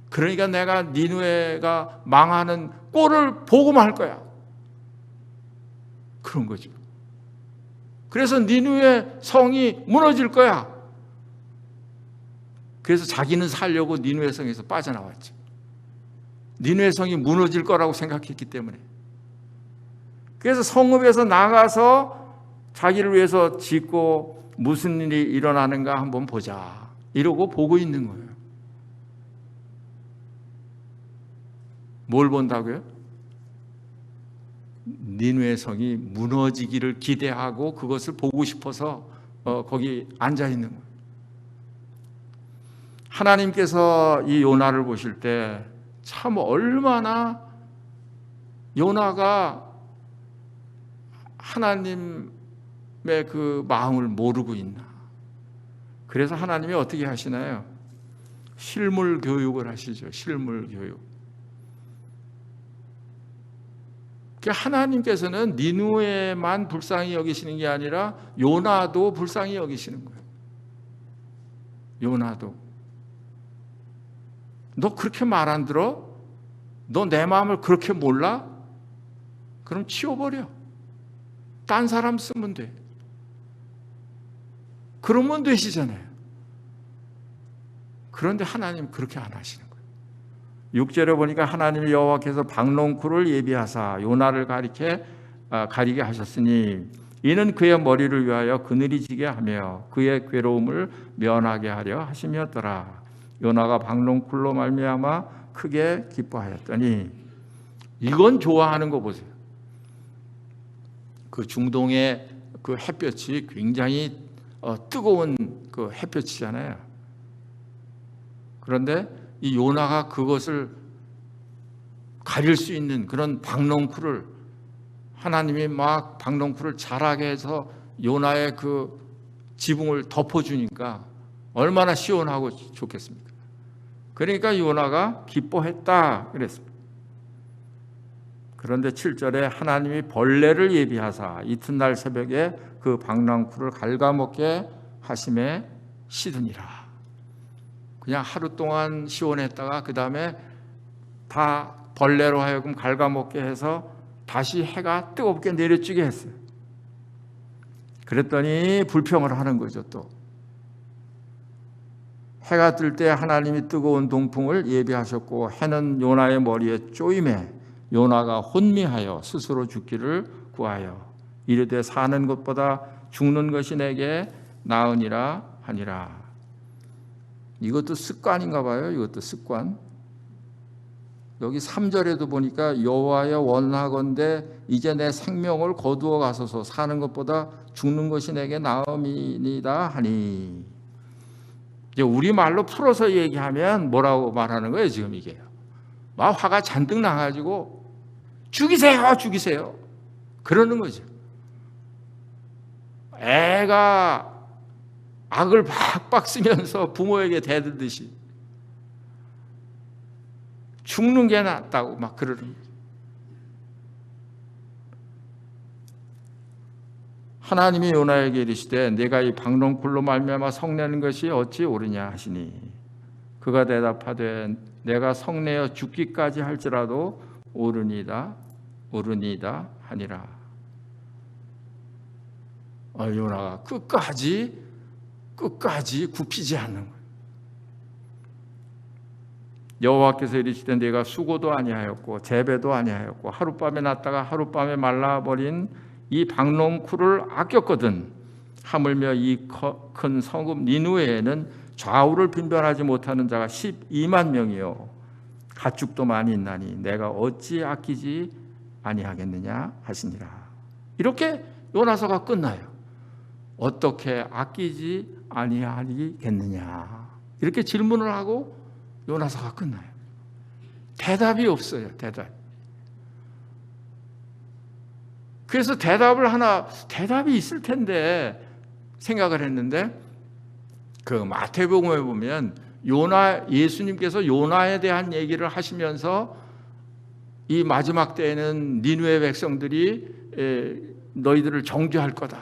그러니까 내가 니느웨가 망하는 꼴을 보고 말 거야. 그런 거죠. 그래서 니느웨 성이 무너질 거야. 그래서 자기는 살려고 니느웨 성에서 빠져나왔죠. 니느웨 성이 무너질 거라고 생각했기 때문에. 그래서 성읍에서 나가서 자기를 위해서 짓고 무슨 일이 일어나는가 한번 보자. 이러고 보고 있는 거예요. 뭘 본다고요? 니느웨 성이 무너지기를 기대하고 그것을 보고 싶어서 거기 앉아 있는 거예요. 하나님께서 이 요나를 보실 때 참 얼마나 요나가 하나님의 그 마음을 모르고 있나. 그래서 하나님이 어떻게 하시나요? 실물 교육을 하시죠. 실물 교육. 하나님께서는 니느웨만 불쌍히 여기시는 게 아니라 요나도 불쌍히 여기시는 거예요. 요나도. 너 그렇게 말 안 들어? 너 내 마음을 그렇게 몰라? 그럼 치워버려. 딴 사람 쓰면 돼. 그러면 되시잖아요. 그런데 하나님 그렇게 안 하시는 거예요. 6절에 보니까 하나님이 여호와께서 박농쿨을 예비하사 요나를 가리게 하셨으니 이는 그의 머리를 위하여 그늘이 지게 하며 그의 괴로움을 면하게 하려 하심이었더라. 요나가 박농쿨로 말미암아 크게 기뻐하였더니. 이건 좋아하는 거 보세요. 그 중동의 그 햇볕이 굉장히 뜨거운 그 햇볕이잖아요. 그런데 이 요나가 그것을 가릴 수 있는 그런 박농쿨을 하나님이 막 박농쿨을 자라게 해서 요나의 그 지붕을 덮어주니까 얼마나 시원하고 좋겠습니까? 그러니까 요나가 기뻐했다 그랬습니다. 그런데 7절에 하나님이 벌레를 예비하사 이튿날 새벽에 그 박농쿨을 갉아먹게 하심에 시드니라. 그냥 하루 동안 시원했다가 그 다음에 다 벌레로 하여금 갉아먹게 해서 다시 해가 뜨겁게 내려쬐게 했어요. 그랬더니 불평을 하는 거죠. 또 해가 뜰 때 하나님이 뜨거운 동풍을 예비하셨고 해는 요나의 머리에 쪼임에 요나가 혼미하여 스스로 죽기를 구하여 이르되 사는 것보다 죽는 것이 내게 나으니라 하니라. 이것도 습관인가 봐요. 이것도 습관. 여기 3절에도 보니까 여호와여 원하건대 이제 내 생명을 거두어 가소서 사는 것보다 죽는 것이 내게 나음이니이다 하니. 이제 우리말로 풀어서 얘기하면 뭐라고 말하는 거예요? 지금 이게요. 막 화가 잔뜩 나가지고 죽이세요, 죽이세요. 그러는 거죠. 애가 악을 박박 쓰면서 부모에게 대들듯이 죽는 게 낫다고 막 그러는 거죠. 하나님이 요나에게 이르시되 내가 이 박농쿨로 말미암아 성내는 것이 어찌 옳으냐 하시니 그가 대답하되 내가 성내어 죽기까지 할지라도 옳으니이다 하니라. 요나가 끝까지 굽히지 않는 거예요. 여호와께서 이르시되 내가 수고도 아니하였고 재배도 아니하였고 하룻밤에 났다가 하룻밤에 말라버린 이 박농쿨을 아꼈거든. 하물며 이 큰 성읍 니느웨에는 좌우를 빈변하지 못하는 자가 12만 명이요 가축도 많이 있나니 내가 어찌 아끼지 아니하겠느냐 하시니라. 이렇게 요나서가 끝나요. 어떻게 아끼지 아니하겠느냐 이렇게 질문을 하고 요나서가 끝나요. 대답이 없어요. 그래서 대답이 있을 텐데 생각을 했는데 그 마태복음에 보면 예수님께서 요나에 대한 얘기를 하시면서 이 마지막 때에는 니느웨 백성들이 너희들을 정죄할 거다.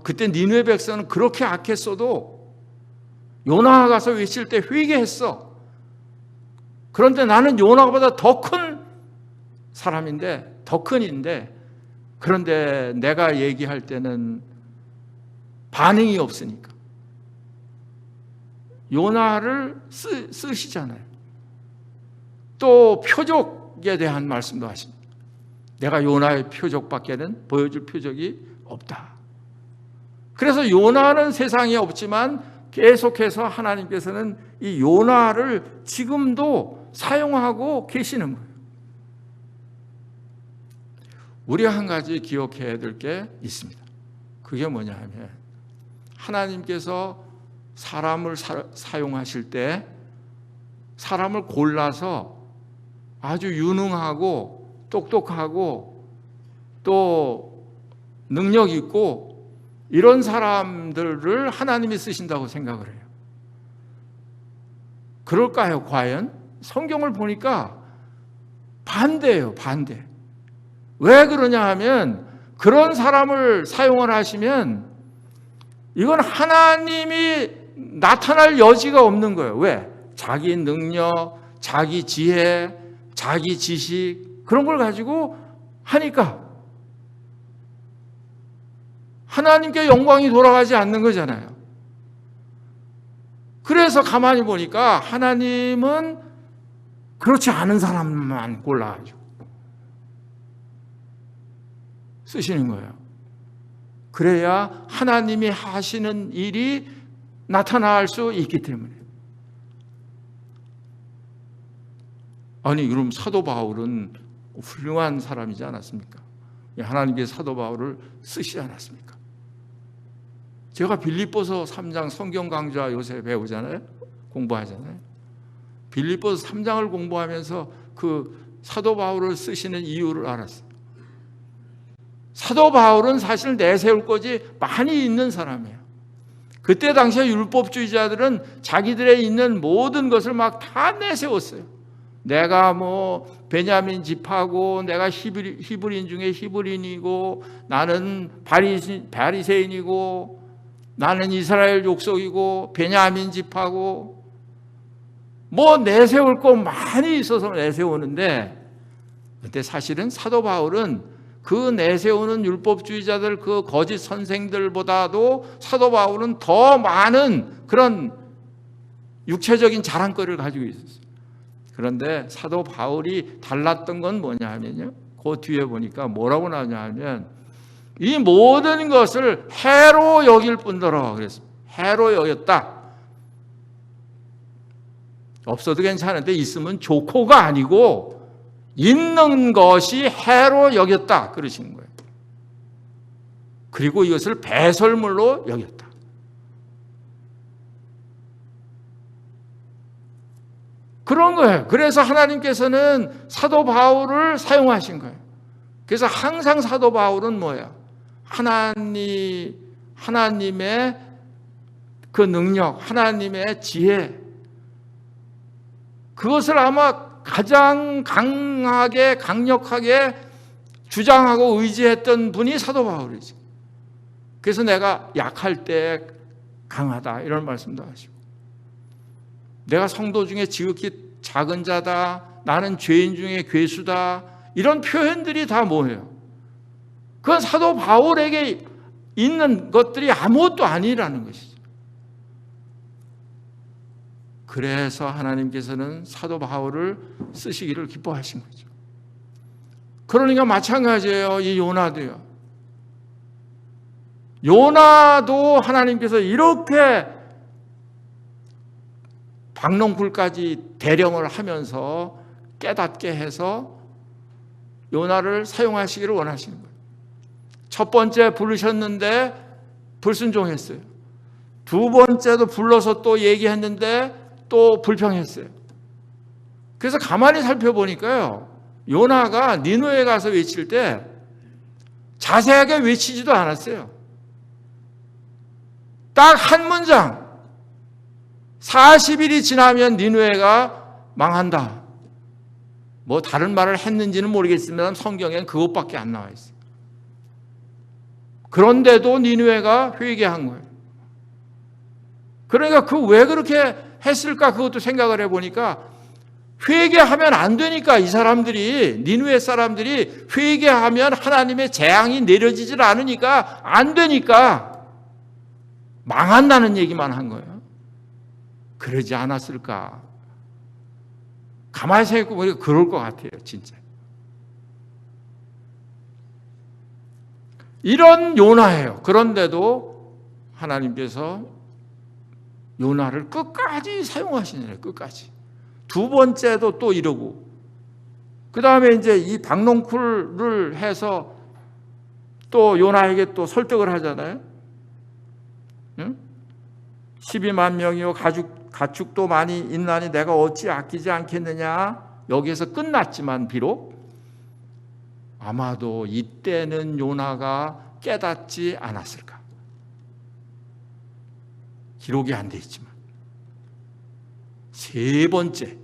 그때 니느웨 백성은 그렇게 악했어도 요나가 가서 외칠 때 회개했어. 그런데 나는 요나보다 더 큰 사람인데, 더 큰인데, 그런데 내가 얘기할 때는 반응이 없으니까 요나를 쓰시잖아요. 또 표적에 대한 말씀도 하십니다. 내가 요나의 표적밖에는 보여줄 표적이 없다. 그래서 요나는 세상에 없지만 계속해서 하나님께서는 이 요나를 지금도 사용하고 계시는 거예요. 우리가 한 가지 기억해야 될 게 있습니다. 그게 뭐냐 하면 하나님께서 사람을 사용하실 때 사람을 골라서 아주 유능하고 똑똑하고 또 능력 있고 이런 사람들을 하나님이 쓰신다고 생각을 해요. 그럴까요? 과연? 성경을 보니까 반대예요. 반대. 왜 그러냐 하면 그런 사람을 사용을 하시면 이건 하나님이 나타날 여지가 없는 거예요. 왜? 자기 능력, 자기 지혜, 자기 지식 그런 걸 가지고 하니까 하나님께 영광이 돌아가지 않는 거잖아요. 그래서 가만히 보니까 하나님은 그렇지 않은 사람만 골라가지고 쓰시는 거예요. 그래야 하나님이 하시는 일이 나타날 수 있기 때문에. 아니 그럼 사도 바울은 훌륭한 사람이지 않았습니까? 하나님께서 사도 바울을 쓰시지 않았습니까? 제가 빌립보서 3장 성경 강좌 요새 배우잖아요. 공부하잖아요. 빌립보서 3장을 공부하면서 그 사도 바울을 쓰시는 이유를 알았어요. 사도 바울은 사실 내세울 것이 많이 있는 사람이에요. 그때 당시에 율법주의자들은 자기들의 있는 모든 것을 막 다 내세웠어요. 내가 뭐 베냐민 집하고 내가 히브리인 중에 히브리인이고 나는 바리새인이고 나는 이스라엘 족속이고 베냐민 집하고 뭐 내세울 거 많이 있어서 내세우는데 그때 사실은 사도 바울은 그 내세우는 율법주의자들 그 거짓 선생들보다도 사도 바울은 더 많은 그런 육체적인 자랑거리를 가지고 있었어요. 그런데 사도 바울이 달랐던 건 뭐냐 하면요. 그 뒤에 보니까 뭐라고 나오냐 하면 이 모든 것을 해로 여길 뿐더러 그랬습니다. 해로 여겼다. 없어도 괜찮은데 있으면 좋고가 아니고 있는 것이 해로 여겼다 그러시는 거예요. 그리고 이것을 배설물로 여겼다. 그런 거예요. 그래서 하나님께서는 사도 바울을 사용하신 거예요. 그래서 항상 사도 바울은 뭐예요? 하나님의 그 능력, 하나님의 지혜, 그것을 아마 가장 강하게 강력하게 주장하고 의지했던 분이 사도 바울이지. 그래서 내가 약할 때 강하다 이런 말씀도 하시고 내가 성도 중에 지극히 작은 자다, 나는 죄인 중에 괴수다 이런 표현들이 다 뭐예요? 그건 사도 바울에게 있는 것들이 아무것도 아니라는 것이죠. 그래서 하나님께서는 사도 바울을 쓰시기를 기뻐하신 거죠. 그러니까 마찬가지예요. 이 요나도요. 요나도 하나님께서 이렇게 박농불까지 대령을 하면서 깨닫게 해서 요나를 사용하시기를 원하시는 거예요. 첫 번째 부르셨는데 불순종했어요. 두 번째도 불러서 또 얘기했는데 또 불평했어요. 그래서 가만히 살펴보니까요. 요나가 니느웨에 가서 외칠 때 자세하게 외치지도 않았어요. 딱 한 문장. 40일이 지나면 니느웨가 망한다. 뭐 다른 말을 했는지는 모르겠지만 성경에는 그것밖에 안 나와 있어요. 그런데도 니느웨가 회개한 거예요. 그러니까 왜 그렇게 했을까 그것도 생각을 해보니까 회개하면 안 되니까 이 사람들이 니느웨 사람들이 회개하면 하나님의 재앙이 내려지질 않으니까 안 되니까 망한다는 얘기만 한 거예요. 그러지 않았을까? 가만히 생각해보니까 그럴 것 같아요, 진짜. 이런 요나예요. 그런데도 하나님께서 요나를 끝까지 사용하시네요, 끝까지. 두 번째도 또 이러고. 그 다음에 이제 이 박농쿨을 해서 또 요나에게 또 설득을 하잖아요. 응? 12만 명이요, 가축도 많이 있나니 내가 어찌 아끼지 않겠느냐. 여기에서 끝났지만 비록 아마도 이때는 요나가 깨닫지 않았을까. 기록이 안 돼 있지만 세 번째,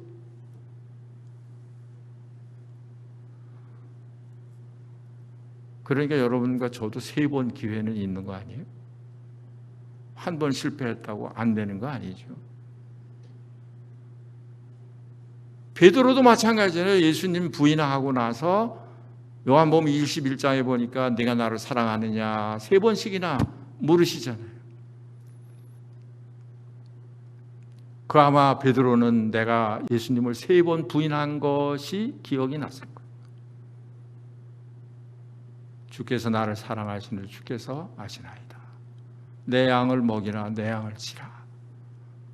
그러니까 여러분과 저도 세 번 기회는 있는 거 아니에요? 한 번 실패했다고 안 되는 거 아니죠? 베드로도 마찬가지예요. 예수님 부인하고 나서 요한복음 21장에 보니까 네가 나를 사랑하느냐 세 번씩이나 물으시잖아요. 그 아마 베드로는 내가 예수님을 세 번 부인한 것이 기억이 났을 거예요. 주께서 나를 사랑하시는 주께서 아시나이다. 내 양을 먹이나 내 양을 치라.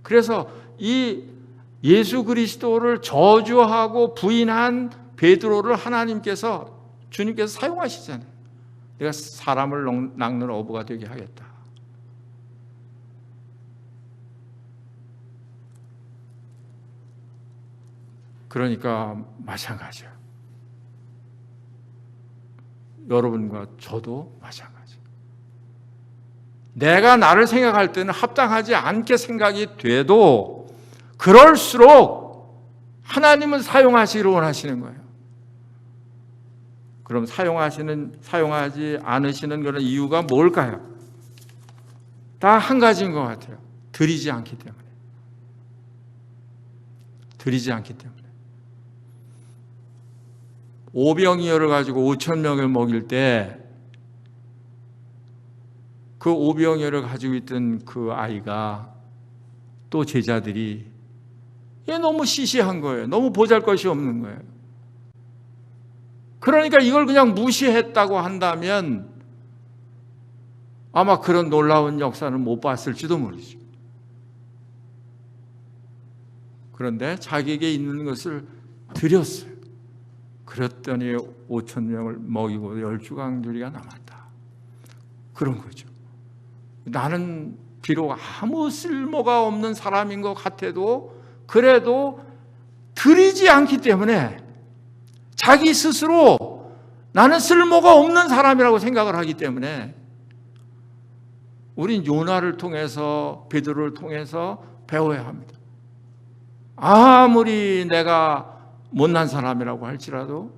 그래서 이 예수 그리스도를 저주하고 부인한 베드로를 주님께서 사용하시잖아요. 내가 사람을 낚는 어부가 되게 하겠다. 그러니까 마찬가지예요. 여러분과 저도 마찬가지예요. 내가 나를 생각할 때는 합당하지 않게 생각이 돼도 그럴수록 하나님은 사용하시기를 원하시는 거예요. 그럼 사용하지 않으시는 그런 이유가 뭘까요? 다 한 가지인 것 같아요. 드리지 않기 때문에. 드리지 않기 때문에. 오병이어를 가지고 5,000명을 먹일 때 그 오병이어를 가지고 있던 그 아이가 또 제자들이 얘 너무 시시한 거예요. 너무 보잘것이 없는 거예요. 그러니까 이걸 그냥 무시했다고 한다면 아마 그런 놀라운 역사는 못 봤을지도 모르죠. 그런데 자기에게 있는 것을 드렸어요. 그랬더니 5,000명을 먹이고 10주간주리가 남았다. 그런 거죠. 나는 비록 아무 쓸모가 없는 사람인 것 같아도 그래도 드리지 않기 때문에 자기 스스로 나는 쓸모가 없는 사람이라고 생각을 하기 때문에 우린 요나를 통해서 베드로를 통해서 배워야 합니다. 아무리 내가 못난 사람이라고 할지라도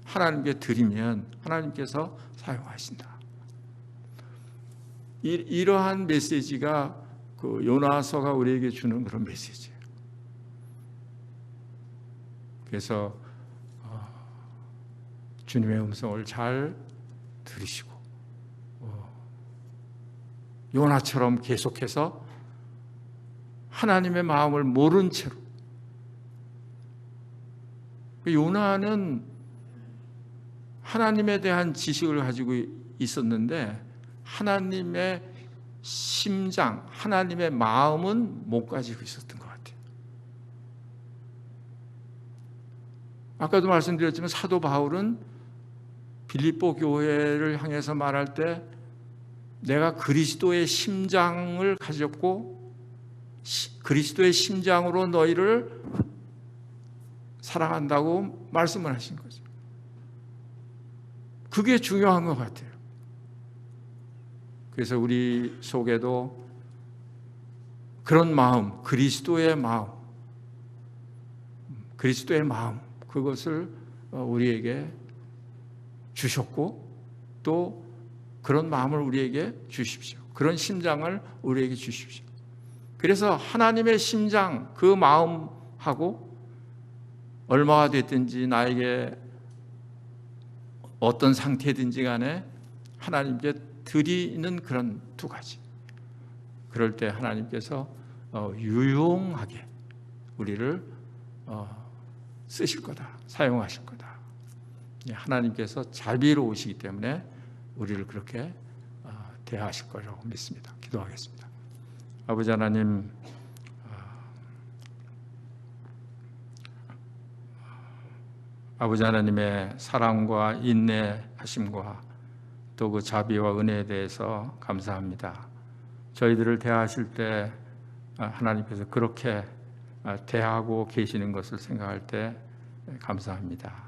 하나님께 드리면 하나님께서 사용하신다. 이러한 메시지가 그 요나서가 우리에게 주는 그런 메시지예요. 그래서 주님의 음성을 잘 들으시고 요나처럼 계속해서 하나님의 마음을 모른 채로, 요나는 하나님에 대한 지식을 가지고 있었는데 하나님의 심장, 하나님의 마음은 못 가지고 있었던 것 같아요. 아까도 말씀드렸지만 사도 바울은 빌립보 교회를 향해서 말할 때 내가 그리스도의 심장을 가졌고 그리스도의 심장으로 너희를 사랑한다고 말씀을 하신 거죠. 그게 중요한 것 같아요. 그래서 우리 속에도 그런 마음, 그리스도의 마음, 그것을 우리에게 주셨고 또 그런 마음을 우리에게 주십시오. 그런 심장을 우리에게 주십시오. 그래서 하나님의 심장, 그 마음하고 얼마가 됐든지 나에게 어떤 상태든지 간에 하나님께 드리는 그런 두 가지. 그럴 때 하나님께서 유용하게 우리를 쓰실 거다, 사용하실 거다. 하나님께서 자비로우시기 때문에 우리를 그렇게 대하실 거라고 믿습니다. 기도하겠습니다. 아버지 하나님, 아버지 하나님의 사랑과 인내하심과 또 그 자비와 은혜에 대해서 감사합니다. 저희들을 대하실 때 하나님께서 그렇게 대하고 계시는 것을 생각할 때 감사합니다.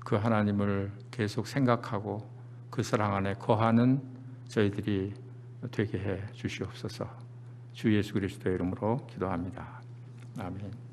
그 하나님을 계속 생각하고 그 사랑 안에 거하는 저희들이 되게 해 주시옵소서. 주 예수 그리스도의 이름으로 기도합니다. 아멘.